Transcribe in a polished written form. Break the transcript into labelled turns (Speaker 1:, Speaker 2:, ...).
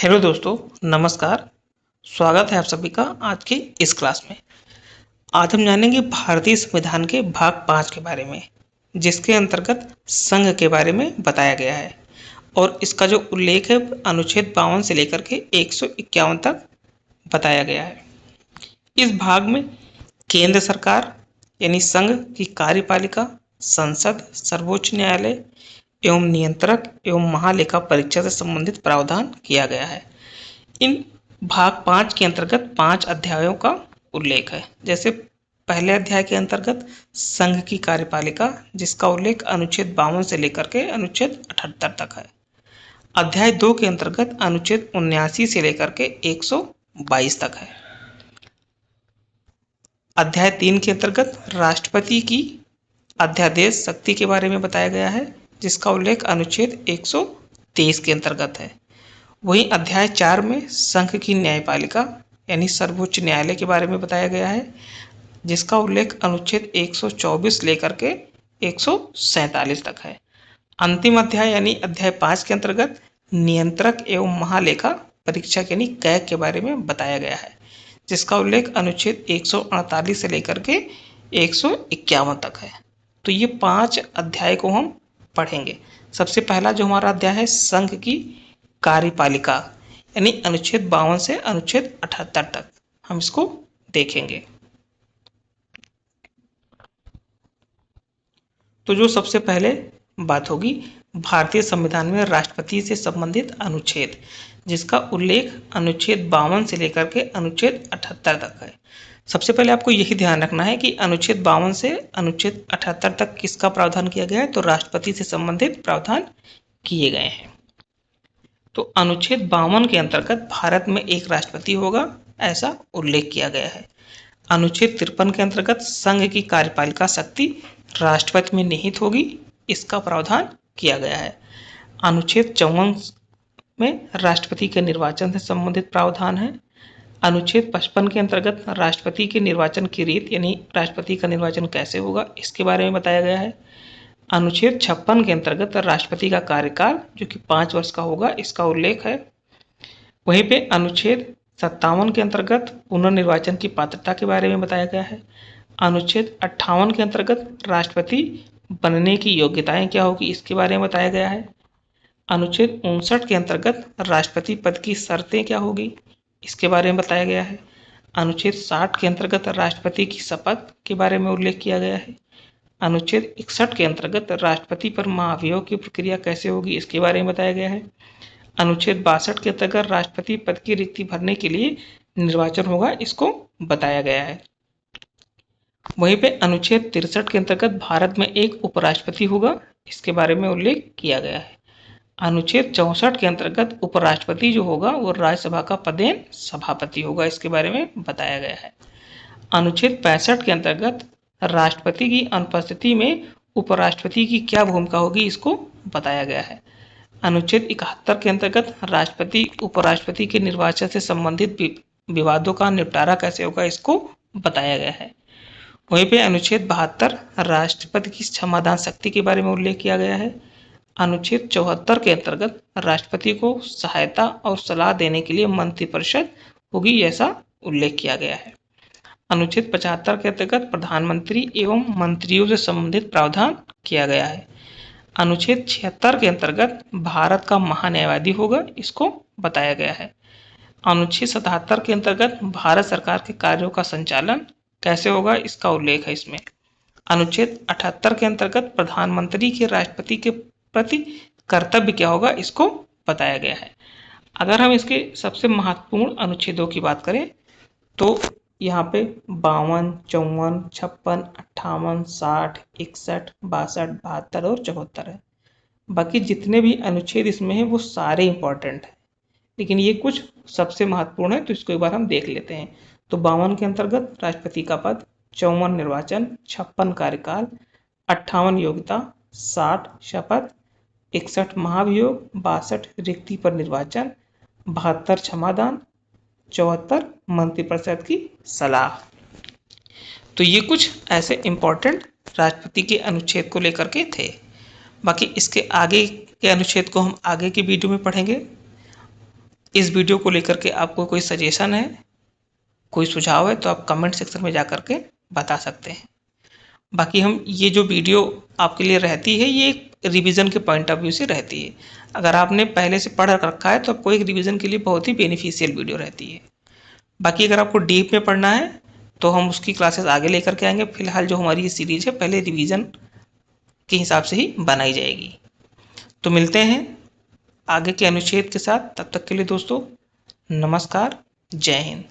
Speaker 1: Hello दोस्तों, नमस्कार। स्वागत है आप सभी का आज की इस क्लास में। आज हम जानेंगे भारतीय संविधान के भाग 5 के बारे में, जिसके अंतर्गत संघ के बारे में बताया गया है और इसका जो उल्लेख है अनुच्छेद 52 से लेकर के 151 तक बताया गया है। इस भाग में केंद्र सरकार यानी संघ की कार्यपालिका, संसद, सर्वोच्च न्यायालय एवं नियंत्रक एवं महालेखा परीक्षा से संबंधित प्रावधान किया गया है। इन भाग 5 के अंतर्गत 5 अध्यायों का उल्लेख है। जैसे पहले अध्याय के अंतर्गत संघ की कार्यपालिका, जिसका उल्लेख अनुच्छेद 52 से लेकर के अनुच्छेद 78 तक है। अध्याय 2 के अंतर्गत अनुच्छेद 79 से लेकर के 122 तक है। अध्याय 3 के अंतर्गत राष्ट्रपति की अध्यादेश शक्ति के बारे में बताया गया है, जिसका उल्लेख अनुच्छेद 123 के अंतर्गत है। वहीं अध्याय 4 में संघ की न्यायपालिका यानी सर्वोच्च न्यायालय के बारे में बताया गया है, जिसका उल्लेख अनुच्छेद 124 लेकर के 147 तक है। अंतिम अध्याय यानी अध्याय 5 के अंतर्गत नियंत्रक एवं महालेखा परीक्षक यानी कैग के बारे में बताया गया है, जिसका उल्लेख अनुच्छेद 148 से लेकर के 151 तक है। तो ये 5 अध्याय को हम पढ़ेंगे। सबसे पहला जो हमारा अध्याय है संघ की कार्यपालिका यानी अनुच्छेद 52 से अनुच्छेद 78 तक हम इसको देखेंगे। तो जो सबसे पहले बात होगी भारतीय संविधान में राष्ट्रपति से संबंधित अनुच्छेद, जिसका उल्लेख अनुच्छेद 52 से लेकर के अनुच्छेद 78 तक है। सबसे पहले आपको यही ध्यान रखना है कि अनुच्छेद 52 से अनुच्छेद 78 तक किसका प्रावधान किया गया है, तो राष्ट्रपति से संबंधित प्रावधान किए गए हैं। तो अनुच्छेद 52 के अंतर्गत भारत में एक राष्ट्रपति होगा, ऐसा उल्लेख किया गया है। अनुच्छेद 53 के अंतर्गत संघ की कार्यपालिका शक्ति राष्ट्रपति में निहित होगी, इसका प्रावधान किया गया है। अनुच्छेद 54 में राष्ट्रपति के निर्वाचन से संबंधित प्रावधान है। अनुच्छेद 55 के अंतर्गत राष्ट्रपति के निर्वाचन की रीत यानी राष्ट्रपति का निर्वाचन कैसे होगा, इसके बारे में बताया गया है। अनुच्छेद 56 के अंतर्गत राष्ट्रपति का कार्यकाल जो कि 5 वर्ष का होगा, इसका उल्लेख है। वहीं पे अनुच्छेद 57 के अंतर्गत पुनर्निर्वाचन की पात्रता के बारे में बताया गया है। अनुच्छेद 58 के अंतर्गत राष्ट्रपति बनने की योग्यताएं क्या होगी, इसके बारे में बताया गया है। अनुच्छेद 59 के अंतर्गत राष्ट्रपति पद की शर्तें क्या होगी, इसके बारे में बताया गया है। अनुच्छेद 60 के अंतर्गत राष्ट्रपति की शपथ के बारे में उल्लेख किया गया है। अनुच्छेद 61 के अंतर्गत राष्ट्रपति पर महाभियोग की प्रक्रिया कैसे होगी, इसके बारे में बताया गया है। अनुच्छेद 62 के अंतर्गत राष्ट्रपति पद की रिक्ति भरने के लिए निर्वाचन होगा, इसको बताया गया है। वहीं पे अनुच्छेद 63 के अंतर्गत भारत में एक उपराष्ट्रपति होगा, इसके बारे में उल्लेख किया गया है। अनुच्छेद 64 के अंतर्गत उपराष्ट्रपति जो होगा वो राज्यसभा का पदेन सभापति होगा, इसके बारे में बताया गया है। अनुच्छेद 65 के अंतर्गत राष्ट्रपति की अनुपस्थिति में उपराष्ट्रपति की क्या भूमिका होगी, इसको बताया गया है। अनुच्छेद 71 के अंतर्गत राष्ट्रपति उपराष्ट्रपति के निर्वाचन से संबंधित विवादों का निपटारा कैसे होगा, इसको बताया गया है। वहीं पे अनुच्छेद 72 राष्ट्रपति की क्षमादान शक्ति के बारे में उल्लेख किया गया है। अनुच्छेद 74 के अंतर्गत राष्ट्रपति को सहायता और सलाह देने के लिए मंत्रिपरिषद होगी, ऐसा उल्लेख किया गया है। अनुच्छेद 75 के अंतर्गत प्रधानमंत्री एवं मंत्रियों से संबंधित प्रावधान किया गया है। अनुच्छेद 76 के अंतर्गत भारत का महान्यायवादी होगा, इसको बताया गया है। अनुच्छेद 77 के अंतर्गत भारत सरकार के कार्यों का संचालन कैसे होगा, इसका उल्लेख है इसमें। अनुच्छेद 78 के अंतर्गत प्रधानमंत्री के राष्ट्रपति के प्रति कर्तव्य क्या होगा, इसको बताया गया है। अगर हम इसके सबसे महत्वपूर्ण अनुच्छेदों की बात करें तो यहाँ पे 52, 54, 56, 58, 60, 61, 62, 72 और 74 है। बाकी जितने भी अनुच्छेद इसमें हैं वो सारे इंपॉर्टेंट हैं, लेकिन ये कुछ सबसे महत्वपूर्ण है, तो इसको एक बार हम देख लेते हैं। तो 52 के अंतर्गत राष्ट्रपति का पद, 54 निर्वाचन, 56 कार्यकाल, 58 योग्यता, 60 शपथ, 61 महाभियोग, 62 रिक्ति पर निर्वाचन, 72 क्षमादान, 74 मंत्रिपरिषद की सलाह। तो ये कुछ ऐसे इंपॉर्टेंट राष्ट्रपति के अनुच्छेद को लेकर के थे। बाकी इसके आगे के अनुच्छेद को हम आगे की वीडियो में पढ़ेंगे। इस वीडियो को लेकर के आपको कोई सजेशन है, कोई सुझाव है तो आप कमेंट सेक्शन में जा कर के बता सकते हैं। बाकी हम ये जो वीडियो आपके लिए रहती है ये एक रिवीजन के पॉइंट ऑफ व्यू से रहती है। अगर आपने पहले से पढ़ रखा है तो आपको एक रिवीजन के लिए बहुत ही बेनिफिशियल वीडियो रहती है। बाकी अगर आपको डीप में पढ़ना है तो हम उसकी क्लासेस आगे लेकर के आएंगे। फिलहाल जो हमारी ये सीरीज है पहले रिवीजन के हिसाब से ही बनाई जाएगी। तो मिलते हैं आगे के अनुच्छेद के साथ। तब तक के लिए दोस्तों नमस्कार, जय हिंद।